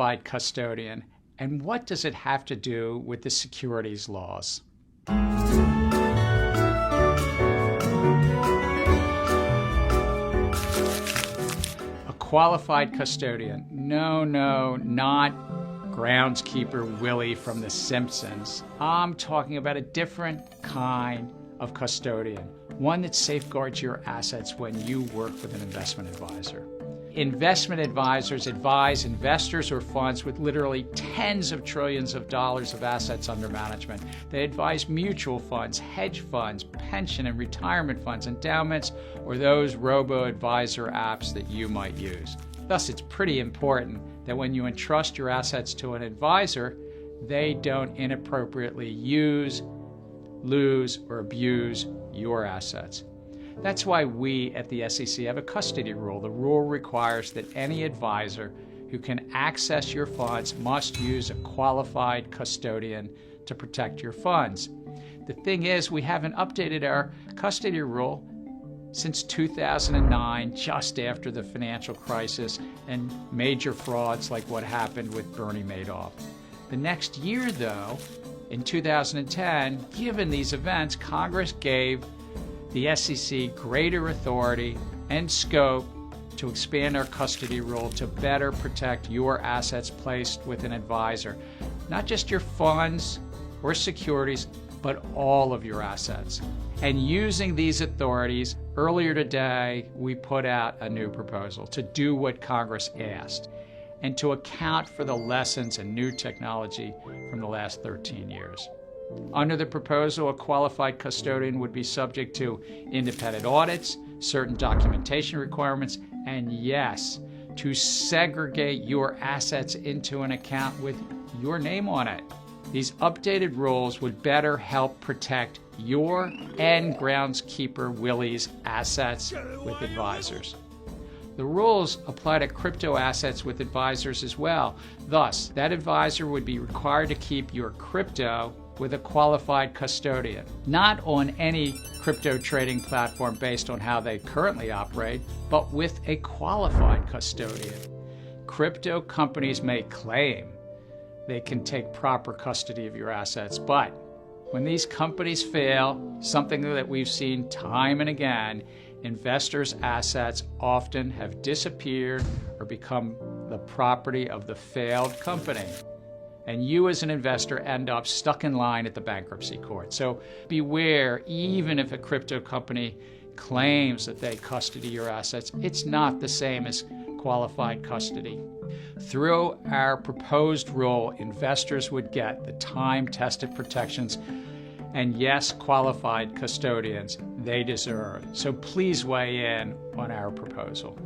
qualified custodian, and what does it have to do with the securities laws? A qualified custodian. No, not groundskeeper Willie from The Simpsons. I'm talking about a different kind of custodian, one that safeguards your assets when you work with an investment advisor. Investment advisors advise investors or funds with literally tens of trillions of dollars of assets under management. They advise mutual funds, hedge funds, pension and retirement funds, endowments, or those robo-advisor apps that you might use. Thus, it's pretty important that when you entrust your assets to an advisor, they don't inappropriately use, lose, or abuse your assets. That's why we at the SEC have a custody rule. The rule requires that any advisor who can access your funds must use a qualified custodian to protect your funds. The thing is, we haven't updated our custody rule since 2009, just after the financial crisis and major frauds like what happened with Bernie Madoff. The next year, though, in 2010, given these events, Congress gave the SEC greater authority and scope to expand our custody rule to better protect your assets placed with an advisor. Not just your funds or securities, but all of your assets. And using these authorities, earlier today, we put out a new proposal to do what Congress asked and to account for the lessons and new technology from the last 13 years. Under the proposal, a qualified custodian would be subject to independent audits, certain documentation requirements, and yes, to segregate your assets into an account with your name on it. These updated rules would better help protect your and groundskeeper Willie's assets with advisors. The rules apply to crypto assets with advisors as well. Thus, that advisor would be required to keep your crypto with a qualified custodian, not on any crypto trading platform based on how they currently operate, but with a qualified custodian. Crypto companies may claim they can take proper custody of your assets, but when these companies fail, something that we've seen time and again, investors' assets often have disappeared or become the property of the failed company. And you as an investor end up stuck in line at the bankruptcy court. So beware, even if a crypto company claims that they custody your assets, it's not the same as qualified custody. Through our proposed rule, investors would get the time-tested protections and yes, qualified custodians they deserve. So please weigh in on our proposal.